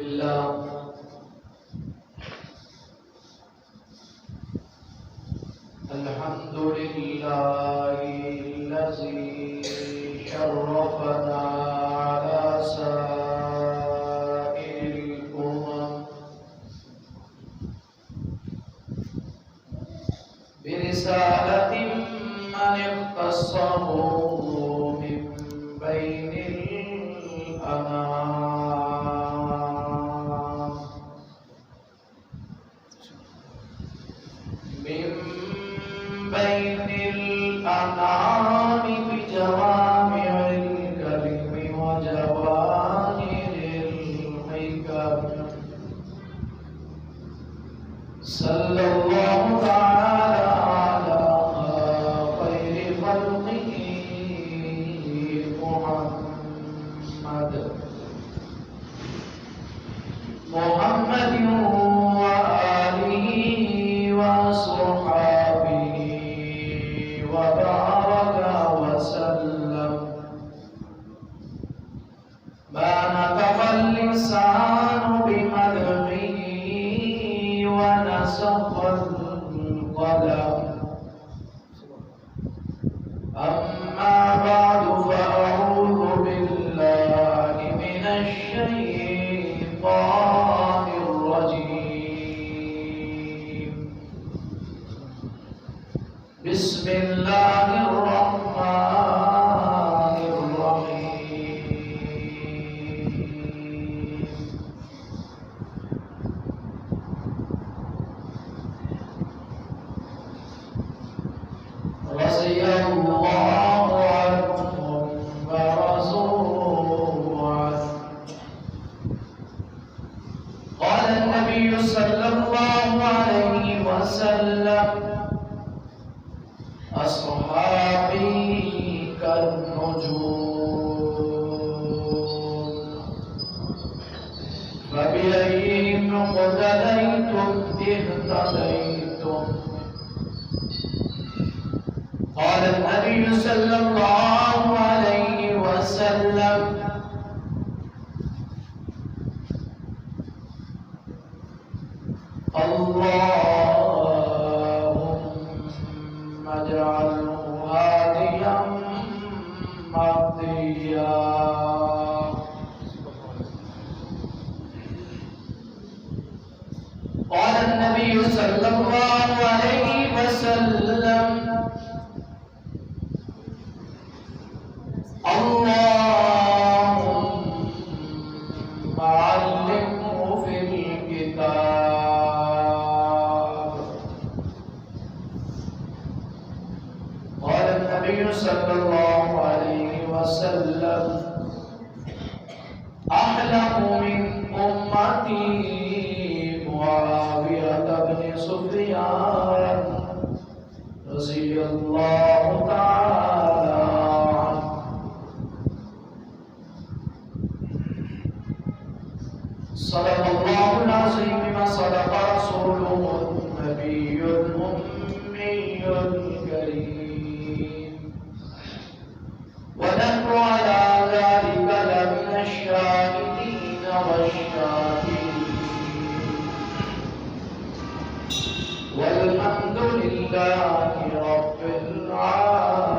لله الذي شرفنا على سائر الأمم برسالة من اختصه من بين الأنام بجوامع الكلم وجواهر الحكم صلى الله تعالى على خير خلقه محمد وآله وصحبه وبارك وسلم ما نطق اللسان بمدحه ونسخ القلم أما بعد فأعوذ بالله من الشيطان الرجيم بسم الله الرحمن الرحيم رضي الله عنهم ورضوا عنه قال النبي صلى الله عليه وسلم أصحابي كالنجوم فبأيهم اقتديتم اهتديتم قال النبي صلى الله عليه وسلم اللهم اجعله هاديا مرضيا قال النبي صلى الله عليه وسلم اللهم علمه في الكتاب قال النبي صلى الله عليه وسلم أحلم من أمتي معاوية بن سفيان رضي الله تعالى عنه صدق الله العظيم وصدق رسوله النبي الأمي الكريم ونحن على ذلك لمن الشاهدين والشاكرين والحمد لله رب العالمين.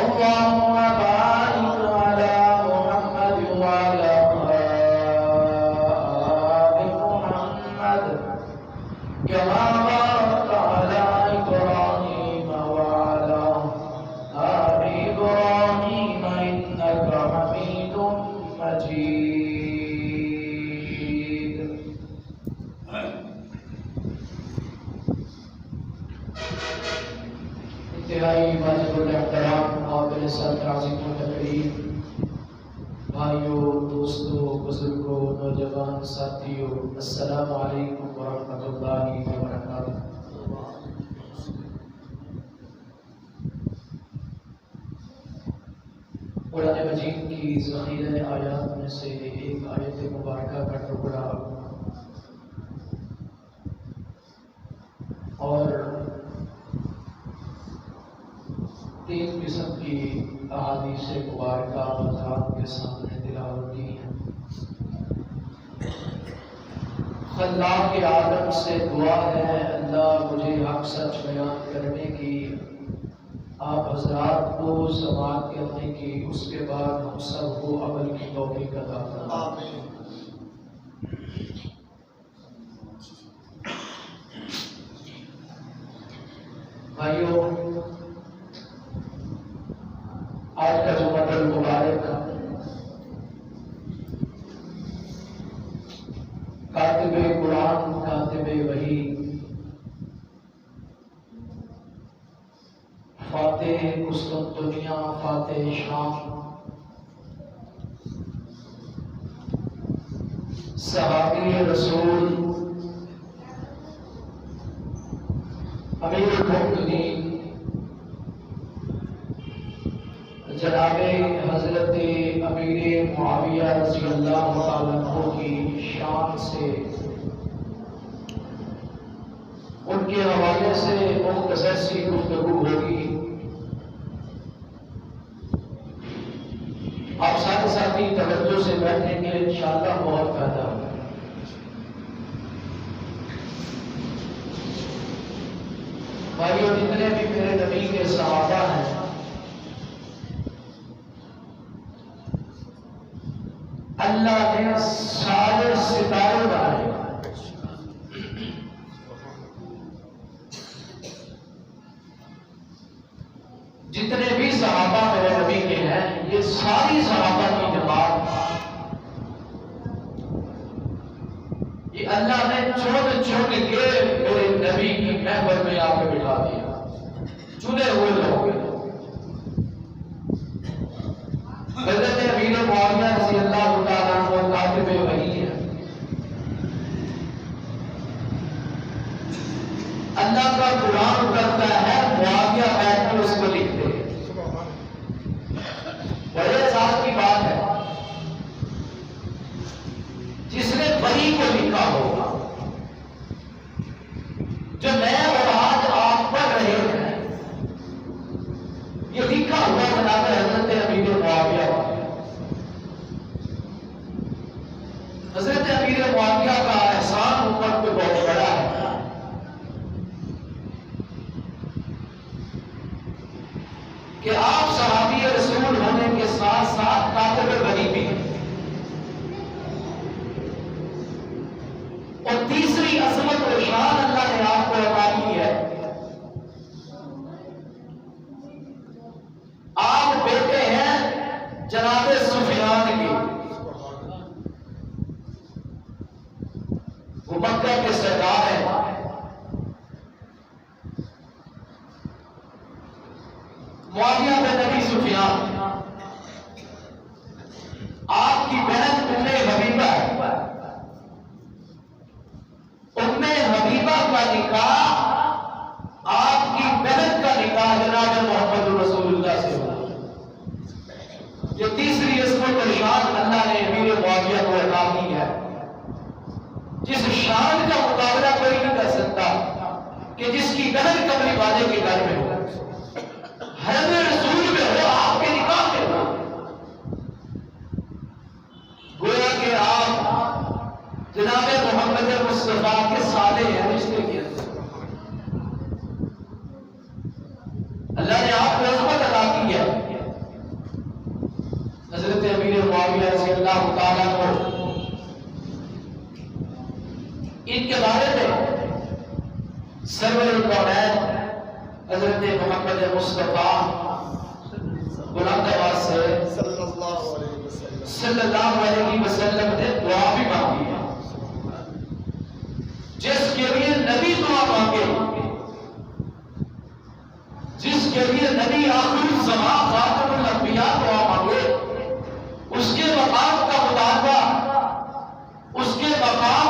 اللهم بارك على محمد وعلى آل محمد كما باركت على إبراهيم وعلى آل إبراهيم إنك حميد مجيد. انتہائی واجب الاحترام قابل صدر عظیم التقریم بھائیوں، دوستوں، بزرگوں، نوجوان ساتھیوں، السلام علیکم ورحمۃ اللہ وبرکاتہ۔ قرآن مجید کی ذخیرہ آیات میں سے ایک آیت مبارکہ کا ٹکڑا اور 3 قسم کی احادیث مبارکہ حضرات کے سامنے تلاوت کی ہے۔ خلاق عالم سے دعا ہے اللہ مجھے حق سچ بیان کرنے کی، آپ حضرات کو سماعت کرنے کی، اس کے بعد ہم سب کو عمل کی توفیق عطا فرمائے۔ بھائیوں، آج کا جو مطلب مبارک کاتب قرآن، کاتب وحی، فاتح قسطنطنیہ، فاتح شام، صحابی رسول، امیر المؤمنین جناب حضرت امیر معاویہ رضی اللہ تعالیٰ عنہ کی شان سے، ان کے حوالے سے مختصر سی گفتگو ہوگی۔ آپ سارے ساتھی توجہ سے بیٹھیں گے، انشاءاللہ بہت فائدہ ہوگا۔ بھائیوں، جتنے بھی میرے نبی کے صحابہ ہیں، اللہ نے سارے ستارے بنائے۔ جتنے بھی صحابہ میرے نبی کے ہیں، یہ ساری صحابہ کی جماعت، یہ اللہ نے چن چن کے میرے نبی کی محفل میں آ کے بٹھا دیا، چنے ہوئے لوگ۔ حضرت امیر معاویہ رضی اللہ تعالیٰ عنہ کاتب وحی ہے، اللہ کا قرآن کرتا ہے، معاویہ بیٹھ کر اس کو لکھتے ہیں۔ بڑے احساس کی بات ہے، جس نے وحی کو لکھا ہوگا، جو نیا اور آج آپ پڑھ رہے ہیں، یہ لکھا ہوا جناب حضرت امیر معاویہ۔ حضرت امیر معاویہ کا احسان امت پہ بہت بڑا ہے کہ آپ صحابی رسول ہونے کے ساتھ ساتھ کاتب وحی بھی ہیں۔ اور تیسری عظمت و شان اللہ نے آپ کو عطا کی ہے، آپ بیٹے ہیں جناب سفیان کے، وہ مکہ کے سردار ہیں۔ معاویہ بن ابی سفیان، آپ کی بہن ام حبیبہ ہے، ام حبیبہ کا نکاح، آپ کی بہن کا نکاح جناب محمد رسول اللہ سے ہوا۔ یہ تیسری عظمت و شان اللہ نے امیر معاویہ کو عطا کی ہے، جس شان کا مقابلہ کوئی نہیں کر سکتا کہ جس کی بہن کملی والے کے گھر میں ہو، حرم رسول میں ہو، آپ کے نکاح میں ہو۔ گویا کہ آپ جناب محمد مصطفیٰ کے سالے ہیں رشتے کے اندر۔ اللہ نے آپ کو عظمت عطا کی ہے۔ حضرت امیر معاویہ رضی اللہ تعالیٰ عنہ، ان کے بارے میں سرور الکونین حضرت محمد مصطفیٰ بلند آواز سے صلی اللہ علیہ وسلم نے دعا بھی مانگی ہے، جس کے لیے نبی دعا مانگے، جس کے لیے نبی آخر الزمان خاتم الانبیاء دعا مانگے، اس کے مقام کا مطالبہ اس کے مقام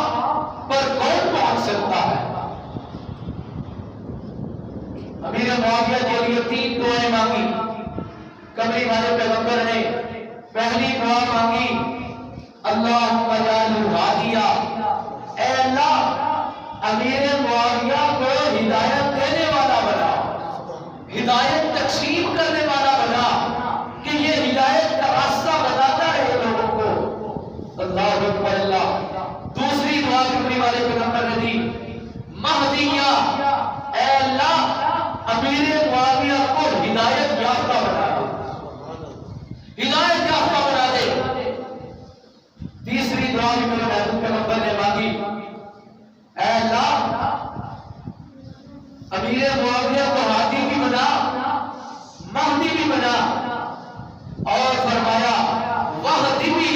پر کون پہنچ سکتا ہے؟ امیر معاویہ کے لیے 3 دعائیں مانگی قمری والے پیغمبر نے۔ پہلی دعا مانگی اللہم اجعلہ ہادیا، اے اللہ امیر معاویہ کو ہدایت دینے والا بنا، ہدایت تقسیم کرنے والا بنا، کہ یہ ہدایت کا راستہ بتاتا ہے لوگوں کو۔ اللہ اکبر اللہ۔ دوسری دعا قمری والے پیغمبر نے دی مہدیہ، اے اللہ امیر معاویہ کو ہدایت یافتہ بنا دے، ہدایت یافتہ بنا دے۔ تیسری دعا بھی میرے محبوب پیغمبر نے مانگی، اے اللہ امیر معاویہ کو ہادی بھی بنا، مہدی بھی بنا، اور فرمایا وہدی بھی،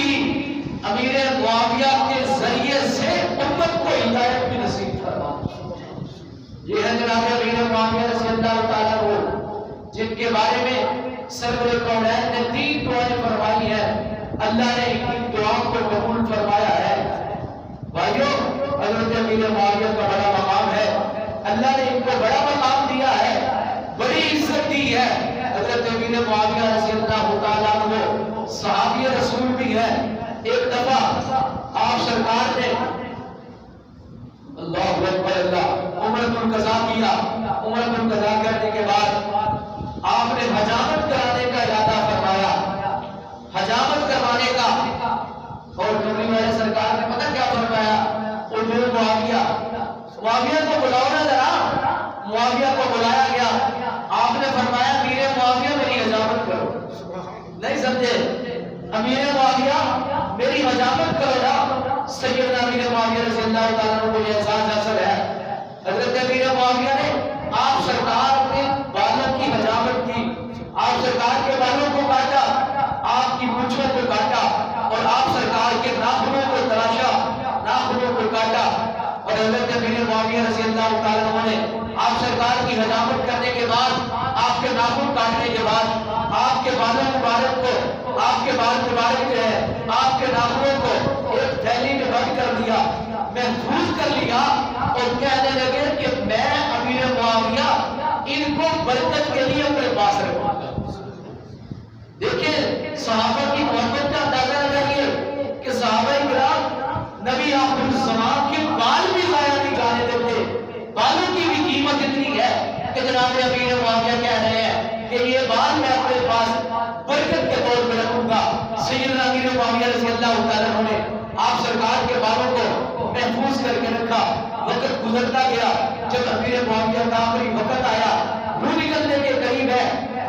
امیر معاویہ کے ذریعے سے امت کو ہدایت بھی نصیب فرما۔ یہ ہے جناب امیر معاویہ رضی اللہ تعالیٰ عنہ، جن کے بارے میں سرور کونین نے 3 دعائیں فرمائی ہیں، اللہ نے ان دعاؤں کو قبول فرمایا ہے۔ بھائیو، حضرت امیر معاویہ کا بڑا مقام ہے، اللہ نے ان کو بڑا مقام دیا ہے، بڑی عزت دی ہے۔ حضرت امیر معاویہ رضی اللہ تعالیٰ عنہ صحابی رسول بھی ہے۔ ایک دفعہ آپ سرکار نے اللہ اکبر اللہ عمرۃ القضاء کیا۔ عمرۃ القضاء کرنے کے بعد آپ نے حجامت کرانے کا ارادہ فرمایا، حجامت کروانے کا، اور قمری والے سرکار نے پتہ کیا فرمایا؟ ادعو معاویہ، معاویہ کو بلاؤ نا ذرا۔ معاویہ کو بلایا گیا، آپ نے فرمایا امیر معاویہ میری حجامت کرو۔ نہیں سمجھے؟ امیر معاویہ میری حجامت کرو نا۔ سیدنا امیر معاویہ رضی اللہ تعالیٰ عنہ کو یہ احساس حاصل ہے، حضرت امیر معاویہ نے آپ سرکار کے بالوں کی حجامت کی، آپ سرکار کے بالوں کو کاٹا، آپ کی مونچھوں کو کاٹا، اور آپ سرکار کے ناخنوں کو تراشا، ناخنوں کو کاٹا، اور حضرت امیر معاویہ رضی اللہ تعالیٰ عنہ نے آپ سرکار کی حجامت کرنے کے بعد، آپ کے ناخن کاٹنے کے بعد، آپ کے بالوں مبارک کو، آپ کے بال مبارک جو ہے، آپ کے ناخنوں کو ایک تھیلی میں بند کر دیا، محفوظ کر لیا، اور کہنے لگے کہ میں امیر معاویہ ان کو برکت کے لیے اپنے پاس رکھوں گا۔ دیکھیں صحابہ کی محبت کا اندازہ لگائیے کہ صحابہ کرام نبی آخر الزمان کے بال بھی ضائع نہیں جانے دیتے۔ بالوں کی بھی قیمت اتنی ہے کہ جناب امیر معاویہ کہہ رہے ہیں کہ یہ بال میں اپنے پاس برکت کے طور پر رکھوں گا۔ سیدنا امیر معاویہ رضی اللہ تعالیٰ عنہ نے آپ سرکار کے بالوں کو محفوظ کر کے رکھا۔ وقت گزرتا گیا، جب امیر معاویہ کا آخری وقت آیا، روح نکلنے کے قریب ہے،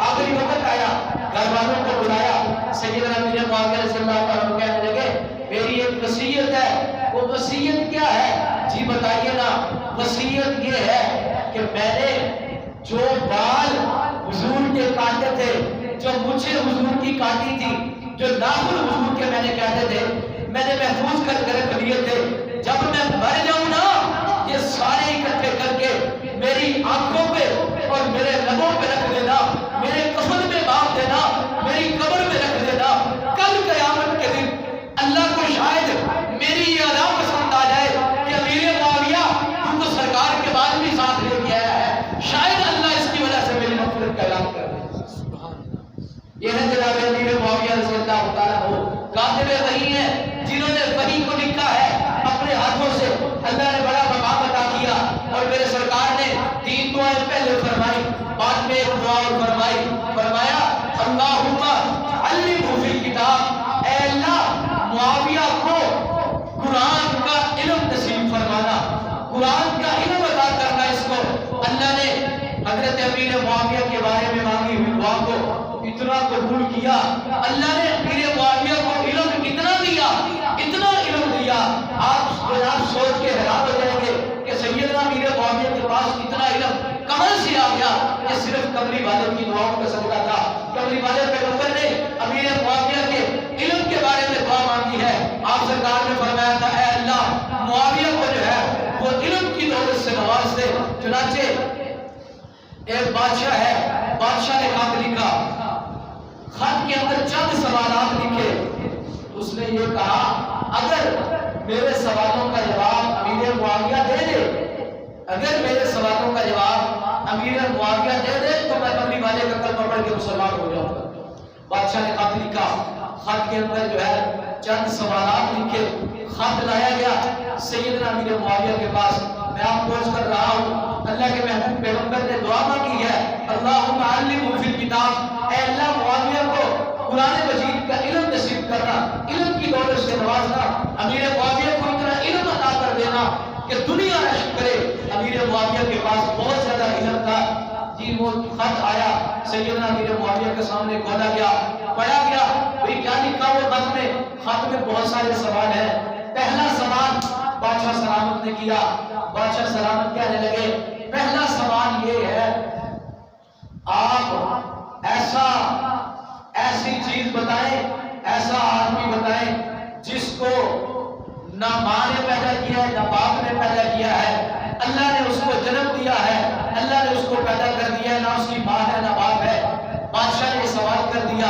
آخری وقت آیا، گھر والوں کو بلایا، سیدنا امیر معاویہ رضی اللہ تعالیٰ عنہ کہنے لگے میری ایک وصیت ہے۔ وہ وصیت کیا ہے؟ جی بتائیے نا۔ وصیت یہ ہے کہ میں نے جو بال حضور کے کاٹے تھے، جو مجھے حضور کی کاٹی تھی، جو ناخن حضور کے میں نے کاٹے تھے، میں نے محفوظ کر کے رکھ لیے تھے۔ جب میں مر جاؤں نا، یہ سارے اکٹھے کر کے میری آنکھوں پہ اور میرے لبوں پہ رکھ دینا، میرے کفن میں باندھ دینا، میری قبر میں رکھ دینا۔ کل قیامت کے دن اللہ کو شاید میری یہ ادا پسند آ جائے کہ امیر معاویہ تو تو سرکار کے بعد بھی ساتھ لے کے آیا ہے، شاید اللہ اس کی وجہ سے میری مغفرت کا اعلان کر دے۔ یہ ہے جناب امیر معاویہ رضی اللہ تعالیٰ عنہ، کاتب وحی ہیں، جنہوں نے وحی کو لکھا ہے اپنے ہاتھوں سے۔ اللہ نے بڑا مقام عطا کیا، اور میرے سرکار نے 3 دعائیں پہلے فرمائی، بعد میں ایک دعا اور فرمائی۔ فرمایا اللہم علمہ فی الکتاب، اے اللہ معاویہ کو قرآن کا علم نصیب فرمانا، قرآن کا علم عطا کرنا اس کو۔ اللہ نے حضرت امیر معاویہ کے بارے میں مانگی ہوئی دعا کو اتنا قبول کیا۔ اللہ نے امیر معاویہ کو علم اتنا دیا، اتنا علم دیا، آپ سوچ کے حیران ہو جائیں گے کہ سیدنا امیر معاویہ کے پاس اتنا علم کہاں سے آ گیا؟ یہ صرف قمری والے کی دعاؤں کا صدقہ تھا۔ قمری والے پیغمبر نے امیر معاویہ کے علم کے بارے میں دعا مانگی ہے۔ آپ سرکار نے فرمایا تھا اے اللہ معاویہ کو جو ہے وہ علم کی دولت سے نواز دے۔ چنانچہ ایک بادشاہ ہے، بادشاہ نے خط لکھا، خط کے اندر چند سوالات لکھے. اس نے یہ کہا اگر میرے سوالوں کا جواب امیر معاویہ دے دے، اگر میرے سوالوں کا جواب امیر معاویہ دے دے تو میں کملی والے کا کلمہ پڑھ کے مسلمان ہو جاؤں گا. بادشاہ نے خط لکھا، خط کے اندر جو ہے چند سوالات لکھے. خط لایا گیا سیدنا امیر معاویہ کے پاس. میں آپ کو عرض کر رہا ہوں اللہ کے محبوب پیغمبر نے دعا مانگی ہے، اللہم علمہ فی الکتاب، اے اللہ معاویہ کو قرآن مجید کا علم نصیب کرنا، علم کی دولت سے نوازنا، امیر معاویہ کو اتنا علم عطا کر دینا کہ دنیا رشک کرے. امیر معاویہ کے پاس بہت زیادہ علم تھا. جی وہ خط آیا سیدنا امیر معاویہ کے سامنے کھولا گیا، پڑھا گیا. بھئی کیا لکھا وہ خط میں؟ خط میں بہت سارے سوال ہیں. پہلا سوال بادشاہ سلامت نے کیا. بادشاہ سلامت کہنے لگے پہلا سوال یہ ہے آپ ایسی چیز بتائیں، ایسا آدمی بتائیں جس کو نہ ماں نے پیدا کیا ہے نہ باپ نے پیدا کیا ہے، اللہ نے اس کو جنم دیا ہے، اللہ نے اس کو پیدا کر دیا ہے، نہ اس کی ماں ہے نہ باپ ہے. بادشاہ نے سوال کر دیا.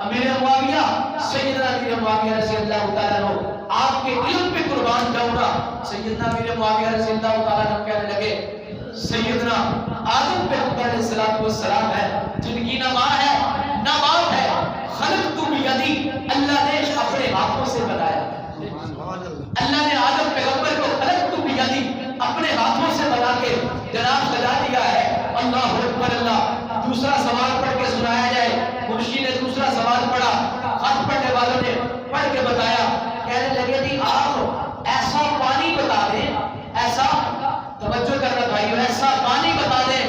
امیر معاویہ سیدنا امیر معاویہ رضی اللہ تعالیٰ عنہ آپ کے علم پہ قربان جاؤں گا. سیدنا امیر معاویہ رضی اللہ تعالیٰ عنہ کہنے لگے سیدنا آدم پیغمبر علیہ السلام ہے جن کی نہ ماں ہے نہ باپ ہے، خلقت بیدی، اللہ نے اپنے ہاتھوں سے بنایا. اللہ نے آدم پیغمبر کو خلقت بیدی اپنے ہاتھوں سے بنا کے جناب سجا دیا ہے. اللہ اکبر اللہ. دوسرا سوال پڑھ کے سنایا جائے. منشی نے دوسرا سوال پڑھا، خط پڑھنے والوں نے پڑھ کے بتایا. کہنے لگے جی آپ ایسا پانی بتا دیں، ایسا توجہ کرنا بھائیو، ایسا پانی بتا دیں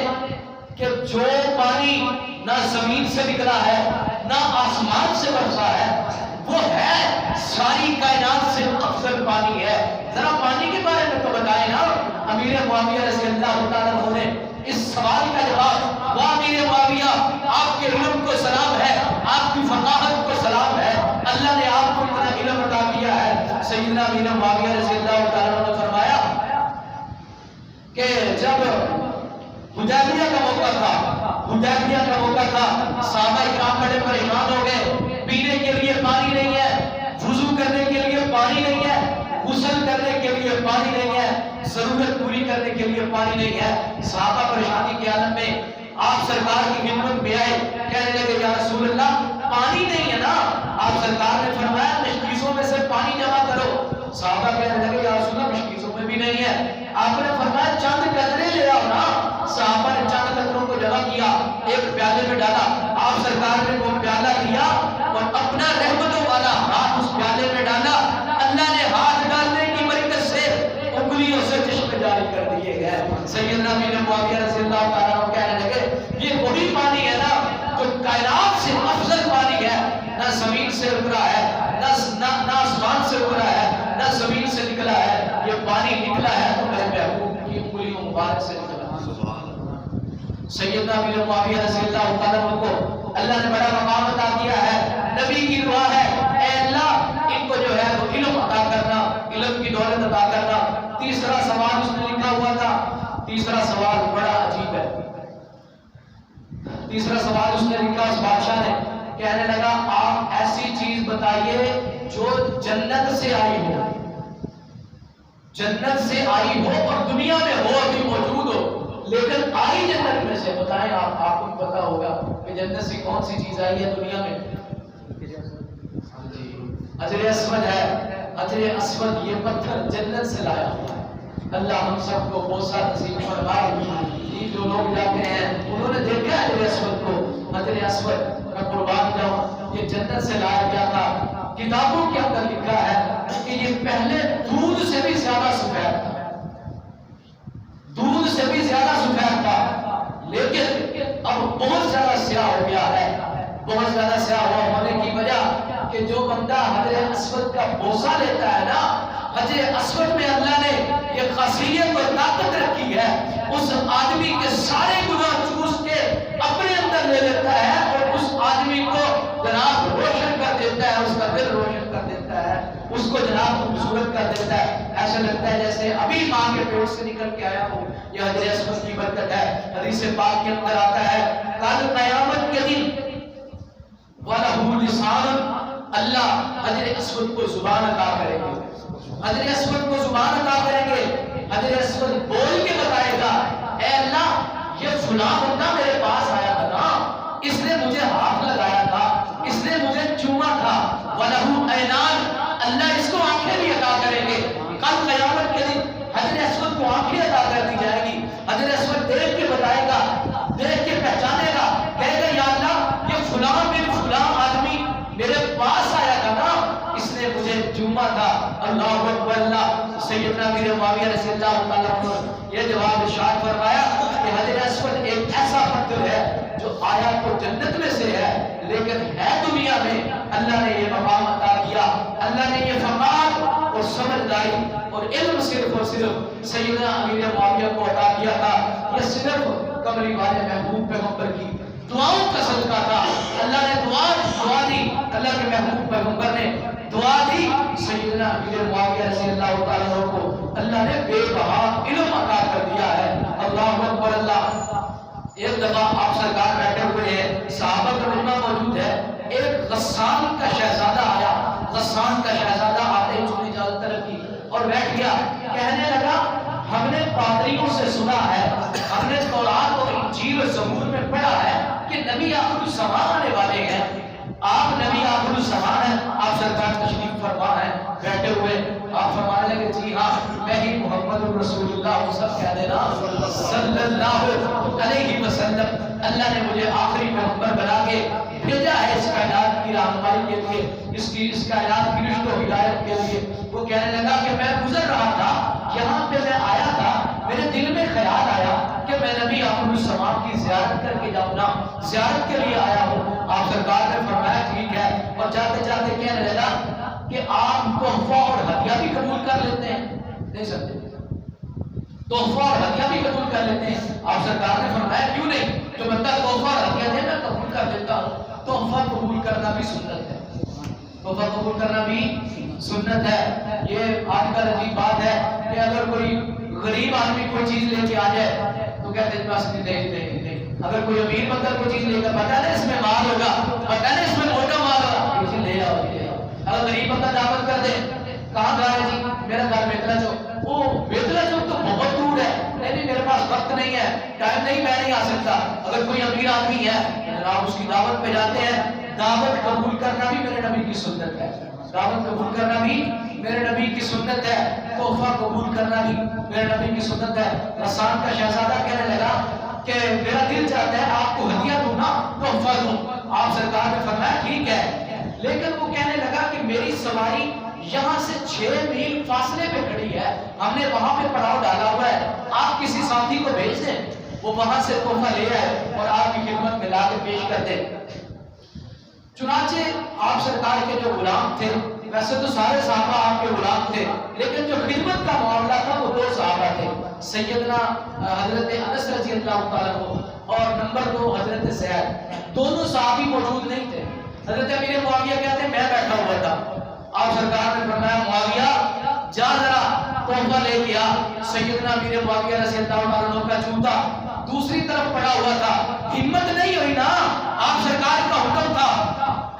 کہ جو پانی نہ زمین سے نکلا ہے نہ آسمان سے برسا ہے، وہ ہے ساری کائنات سے افضل پانی ہے. ذرا پانی کے بارے میں تو بتائیں نا. امیر معاویہ رضی اللہ تعالیٰ عنہ نے اس سوال کا جواب، واہ امیر معاویہ آپ کے علم کو سلام ہے، آپ کی فقاہت کو سلام ہے، اللہ نے آپ کو اتنا علم عطا کیا ہے. سیدنا امیر معاویہ رضی اللہ تعالیٰ عنہ نے فرمایا کہ جب حدیبیہ کا موقع تھا، صحابہ اکرام بڑے پریشان ہو گئے. پینے کے لیے پانی نہیں ہے، وضو کرنے کے لیے پانی نہیں ہے، غسل کرنے کے لیے پانی نہیں ہے، ضرورت پوری کرنے کے لیے پانی نہیں ہے. صحابہ پریشانی کے عالم میں آپ سرکار کی خدمت میں آئے. کہنے لگے یا رسول اللہ پانی نہیں ہے نا. آپ سرکار نے فرمایا مشکیزوں میں سے پانی جمع کرو. صحابہ کہنے لگے یا رسول اللہ مشکیزوں میں بھی نہیں ہے. آپ نے فرمایا چند قطرے لے آؤ نا. صحابہ نے چند قطروں کو جمع کیا، ایک پیالے میں ڈالا. آپ سرکار نے وہ پیالہ دیا اور اپنا رحمتوں والا ہاتھ اس پیالے میں ڈالا. اللہ نے ہاتھ ڈالنے کی برکت سے انگلیوں سے چشمے جاری کر دیے گئے. سیدنا امیر معاویہ رضی اللہ تعالیٰ عنہ کہنے لگے یہ وہی پانی ہے نا جو کائنات سے افضل پانی ہے، نہ زمین سے اترا ہے نہ آسمان سے اترا ہے نہ زمین سے نکلا ہے. یہ پانی نکلا ہے تو میرے محبوب کی انگلیوں مبارک سے نکلا. سیدنا امیر معاویہ رضی اللہ تعالیٰ عنہ کو اللہ نے بڑا مقام عطا کیا ہے. نبی کی دعا ہے اے اللہ ان کو جو ہے وہ علم عطا کرنا، علم کی دولت عطا کرنا. تیسرا سوال اس نے لکھا ہوا تھا. تیسرا سوال بڑا عجیب ہے. تیسرا سوال اس نے لکھا، اس بادشاہ نے کہنے لگا آپ ایسی چیز بتائیے جو جنت سے آئی ہو، جنت سے آئی ہو اور دنیا میں ہو، ابھی موجود ہو لیکن آئی جنت میں سے. بتائیں آپ کو پتا ہوگا کہ جنت سے کون سی چیز آئی ہے دنیا میں؟ حجر اسود ہے. حجر اسود یہ پتھر جنت سے لایا ہوا ہے. اللہ ہم سب کو بوسہ نصیب فرمائے. یہ جو لوگ جاتے ہیں انہوں نے دیکھا حجر اسود کو. حجر اسود میں قربان جاؤں یہ جنت سے لایا گیا تھا. کتابوں کے اندر لکھا ہے کہ یہ پہلے دودھ سے بھی زیادہ سفید تھا، دودھ سے بھی زیادہ سفید تھا، لیکن اب بہت زیادہ سیاہ ہو گیا ہے. بہت زیادہ سیاہ ہونے کی وجہ کہ جو بندہ حجر اسود کا بوسہ لیتا ہے نا، حجر اسود میں اللہ نے یہ خاصیت اور طاقت رکھی ہے، اس آدمی کے سارے گناہ چوس کے اپنے اندر لے لیتا ہے اور اس آدمی کو جناب روشن کر دیتا ہے، اس کا دل روشن کر دیتا ہے، اس کو جناب خوبصورت کر دیتا ہے. ایسا لگتا ہے جیسے ابھی ماں کے پیٹ سے نکل کے آیا ہو. یہ حجر اسود کی برکت ہے. حدیث پاک کے اندر آتا ہے کل حجر اسود کو زبان عطا کریں گے، حجر اسود کو زبان عطا کریں گے. حجر اسود بول کے بتائے گا اے اللہ یہ فلاں بندہ میرے پاس آیا تھا نا، اس نے مجھے ہاتھ لگایا تھا، اس نے مجھے چوما تھا. وَلَهُ عَيْنَانِ، اللہ اس کو آنکھیں بھی عطا کریں گے. کل قیامت کے دن حجر اسود کو آنکھیں عطا کر دی جائے گی. حجر اسود دیکھ کے بتائے گا، دیکھ کے پہچانے گا، کہے گا یا اللہ یہ فلاں بن فلاں آدمی میرے پاس آیا تھا نا، اس نے مجھے چوما تھا. اللہ اکبر. اللہ سیدنا امیر معاویہ رضی اللہ تعالیٰ عنہ یہ جواب ارشاد فرمایا کہ حجر اسود ایک ایسا پتھر ہے جو آیا تو جنت میں سے ہے لیکن ہے دنیا میں. اللہ نے یہ مقام عطا کیا، اللہ نے یہ فقاہت اور سمجھداری اور علم صرف اور صرف سیدنا امیر معاویہ کو عطا کیا تھا. یہ صرف کملی والے محبوب پیغمبر کی دعاؤں کا صدقہ تھا. اللہ نے دعا دی، اللہ کے محبوب پیغمبر نے دعا دی. سیدنا امیر معاویہ رضی اللہ تعالیٰ عنہ کو اللہ نے بے بہا علم عطا کر دیا ہے. اللہ اکبر. اللہ ایک دفعہ آپ سرکار بیٹھے ہوئے ہیں، صحابہ کا مجمع موجود ہے، ایک غسان کا شہزادہ آیا. غسان کا شہزادہ آتے ہی اس نے اجازت طلب کی اور بیٹھ گیا. کہنے لگا ہم نے پادریوں سے سنا ہے، ہم نے تورات اور انجیل اور زبور میں پڑھا ہے کہ نبی آخر الزمان آنے والے ہیں. آپ نبی آخر الزمان ہیں، آپ سرکار تشریف فرما ہے بیٹھے ہوئے. آپ فرمانے لگے جی ہاں میں ہی محمد رسول اللہ سب کہہ دینا صلی اللہ علیہ وسلم. اللہ نے مجھے آخری پیغمبر بنا کے بھیجا ہے اس کائنات کی رہنمائی کے لیے، اس کائنات کی رشد و ہدایت کے لیے. وہ کہنے لگا کہ میں گزر رہا تھا یہاں پہ، میں آیا تھا، میرے دل میں خیال آیا کہ میں نبی آخر الزمان کی زیارت کر کے جاؤں نا، زیارت کے لیے آیا ہوں. آپ سرکار نے فرمایا ٹھیک ہے، اور جاتے جاتے کہنے لگا کہ آپ تحفہ اور ہدیہ بھی قبول کر لیتے ہیں. نہیں سمجھے؟ تحفہ اور ہدیہ بھی قبول کر لیتے ہیں. آپ سرکار نے فرمایا کیوں نہیں، جو بندہ تحفہ اور ہدیہ دے میں قبول کر دیتا ہوں. تحفہ قبول کرنا بھی سنت ہے، تحفہ قبول کرنا بھی سنت ہے. یہ آج کل عجیب بات ہے کہ اگر کوئی غریب آدمی کوئی چیز لے کے آ جائے تو کہتے ہیں بس نہیں. اگر کوئی امیر بندہ کوئی چیز لے کر پتا نہیں اس میں مال ہوگا، پتا نہیں اس میں موٹا مال ہوگا، کسی لے آؤ. اگر غریب بندہ دعوت کر دے کہاں گھر ہے جی، میرا گھر بیتلا چوک. وہ بیتلا چوک تو بہت دور ہے، نہیں میرے پاس وقت نہیں ہے، ٹائم نہیں، میں نہیں آ سکتا. اگر کوئی امیر آدمی ہے جناب اس کی دعوت پہ جاتے ہیں. دعوت قبول کرنا بھی میرے نبی کی سنت ہے، دعوت قبول کرنا بھی میرے نبی کی سنت ہے. تحفہ قبول کرنا بھی میرے نبی کی سنت ہے. غسان کا شہزادہ کہنے لگا کہ میرا دل چاہتا ہے آپ کو ہدیہ دوں نا، تحفہ دوں. آپ سرکار نے فرمایا ٹھیک ہے، لیکن وہ کہنے لگا کہ میری سواری یہاں سے 6 میل فاصلے پہ کھڑی ہے، ہم نے وہاں پہ پڑاؤ ڈالا ہوا ہے، آپ کسی ساتھی کو بھیج دیں، وہ وہاں سے تحفہ لے آئے اور آپ کی خدمت میں لا کے پیش کر دیں. چنانچہ آپ سرکار کے جو غلام تھے، ویسے تو سارے صحابہ آپ کے غلام تھے، لیکن جو خدمت کا معاملہ تھا وہ 2 صحابہ تھے، سیدنا حضرت انس رضی اللہ تعالیٰ عنہ اور نمبر 2 حضرت زید. دونوں صحابی موجود نہیں تھے. حضرت امیر معاویہ کہتے ہیں میں بیٹھا ہوا تھا. آپ سرکار نے فرمایا معاویہ جا ذرا تحفہ لے کے آ. سیدنا امیر معاویہ رضی اللہ عنہ کا جوتا دوسری طرف پڑا ہوا تھا. ہمت نہیں ہوئی نا، آپ سرکار کا حکم تھا،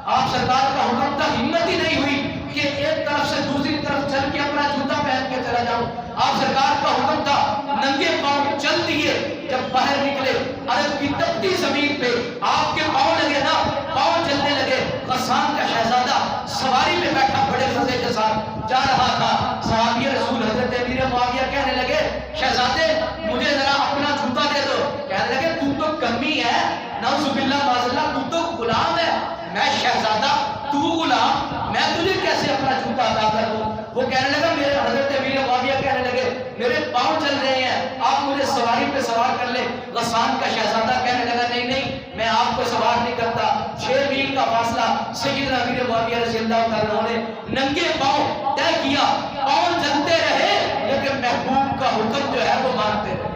آپ سرکار کا حکم تھا، ہمت ہی نہیں ہوئی کہ ایک طرف سے دوسری طرف چل کے اپنا جوتا پہن کے چلا جاؤں. آپ سرکار کا حکم تھا، ننگے پاؤں چل دیے. جب باہر نکلے عرب کی تپتی زمین پہ آپ کے پاؤں لگے نا، پاؤں چلنے لگے. غسان کا شہزادہ سواری میں بیٹھا بڑے مزے کے ساتھ جا رہا تھا. صحابی رسول حضرت امیر معاویہ کہنے لگے شہزادے مجھے ذرا اپنا جوتا دے دو. کہنے لگے تو تو کمی ہے، نعوذ باللہ معاذ اللہ، تو تو غلام ہے، میں شہزادہ تو غلام، میں تجھے کیسے اپنا جوتا عطا کر دوں. وہ کہنے لگا میرے حضرت امیر معاویہ کہنے لگے میرے پاؤں چل رہے ہیں، آپ مجھے سواری پہ سوار کر لیں. غسان کا شہزادہ کہنے لگا نہیں میں آپ کو سوار نہیں کرتا. 6 میل کا فاصلہ سیدنا امیر معاویہ رضی اللہ تعالیٰ عنہ نے ننگے پاؤں طے کیا. پاؤں چلتے رہے لیکن محبوب کا حکم جو ہے وہ مانتے رہے.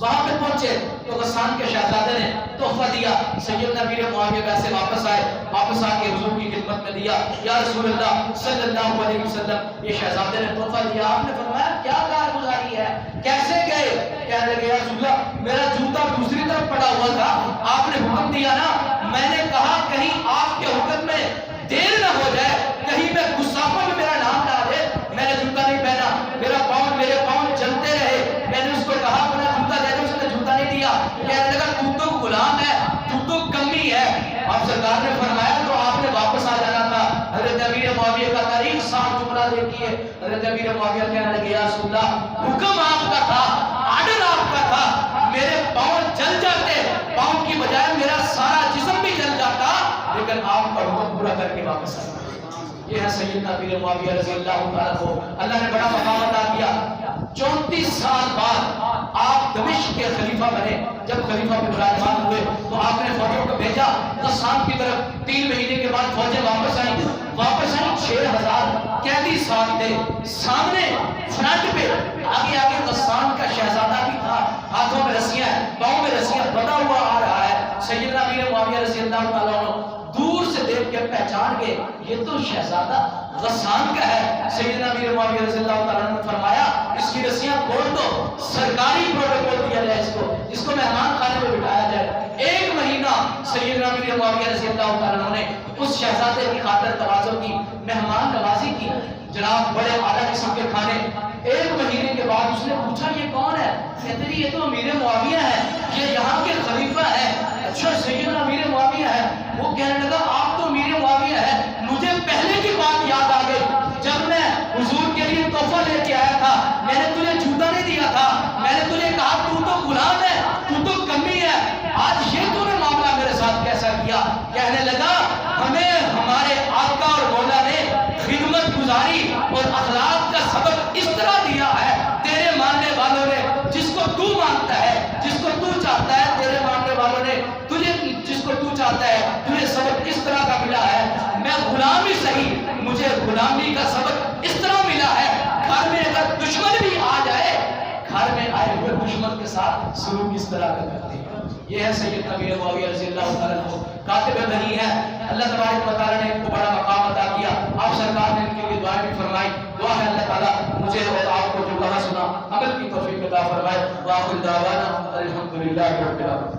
وہاں پہ پہنچے تو غسان کے شہزادے نے تحفہ دیا. سیدنا امیر معاویہ ویسے واپس آئے، واپس آ کے حضور کی خدمت میں دیا. یا رسول اللہ صلی اللہ علیہ وسلم یہ شہزادے نے تحفہ دیا. آپ نے فرمایا کیا کارگزاری ہے، کیسے گئے؟ کہنے لگے یا رسول اللہ میرا جوتا دوسری طرف پڑا ہوا تھا، آپ نے حکم دیا نا، میں نے کہا کہیں آپ کے حکم میں دیر نہ ہو جائے، غلام ہے، تو کمی ہے۔ آپ سرکار نے فرمایا تو آپ نے واپس آ جانا تھا۔ حضرت امیر معاویہ کا تاریخ صاف جملہ دیکھیے، حضرت امیر معاویہ کہنے لگے یا رسول اللہ حکم آپ کا تھا، آرڈر آپ کا تھا، میرے پاؤں جل جاتے، پاؤں کی بجائے میرا سارا جسم بھی جل جاتا، لیکن آپ کا حکم پورا کر کے واپس آ گئے۔ یہ ہے سیدنا امیر معاویہ رضی اللہ تعالیٰ کو اللہ نے بڑا مقام عطا کیا۔ 34 سال بعد آپ دمشق کے خلیفہ بنے۔ جب خلیفہ پہ براجمان ہوئے تو آپ نے فوجوں کو بھیجا غسان کی طرف۔ 3 مہینے کے بعد فوجیں واپس آئیں 6000 قیدی ساتھ تھے۔ سامنے فرنٹ پہ آگے غسان کا شہزادہ بھی تھا، ہاتھوں میں رسیاں، پاؤں میں رسیاں، بندھا ہوا آ رہا ہے۔ سیدنا امیر معاویہ رضی اللہ تعالیٰ عنہ دور سے دیکھ کے پہچان گئے یہ تو شہزادہ غسان کا ہے۔ سیدنا امیر معاویہ رضی اللہ تعالیٰ عنہ نے فرمایا اس کی رسیاں کھول دو، سرکاری پروٹوکول دیا جائے، اس کو مہمان خانے میں بٹھایا جائے۔ 1 مہینہ سیدنا امیر معاویہ رضی اللہ تعالیٰ عنہ نے اس شہزادے کی خاطر تواضع کی، مہمان نوازی کی، جناب بڑے اعلیٰ قسم کے کھانے۔ 1 مہینے کے بعد اس نے پوچھا یہ کون ہے؟ کہتے ہیں یہ تو امیر معاویہ ہے، یہ یہاں کے خلیفہ ہے۔ اچھا سیدنا امیر معاویہ ہے؟ وہ کہنے لگا آپ تو امیر معاویہ ہے، مجھے پہلے کی بات یاد آ گئی، جب میں حضور کے لیے تحفہ لے کے آیا تھا میں نے تجھے جوتا نہیں دیا تھا، میں نے تجھے کہا تو تو غلام ہے، تو تو کمی ہے، آج یہ تو نے معاملہ میرے ساتھ کیسا کیا؟ کہنے لگا ہمیں ہمارے آقا اور مولا نے خدمت گزاری اور اخلاق کا سبق اس طرح دیا ہے، تیرے ماننے والوں نے جس کو تو مانتا ہے، جس کو تو چاہتا ہے، تیرے ماننے والوں نے تجھے جس کو تو چاہتا ہے تجھے سبق اس طرح کا ملا ہے۔ میں غلام ہی صحیح، مجھے غلامی کا سبق اس طرح ملا ہے، گھر میں اگر دشمن بھی آ جائے گھر میں آئے ہوئے دشمن کے ساتھ سلوک اس طرح کا کرتے ہیں۔ یہ ہے سیدنا امیر معاویہ رضی اللہ تعالیٰ عنہ، کاتب وحی ہے۔ اللہ تبارک و تعالیٰ نے ان کو بڑا مقام عطا کیا، آپ سرکار نے ان کے لیے دعائیں بھی فرمائی۔ دعا ہے اللہ تعالیٰ مجھے اور آپ کو جو کہا سنا عمل کی توفیق عطا فرمائے۔ وآخر دعوانا الحمدللہ رب العالمین۔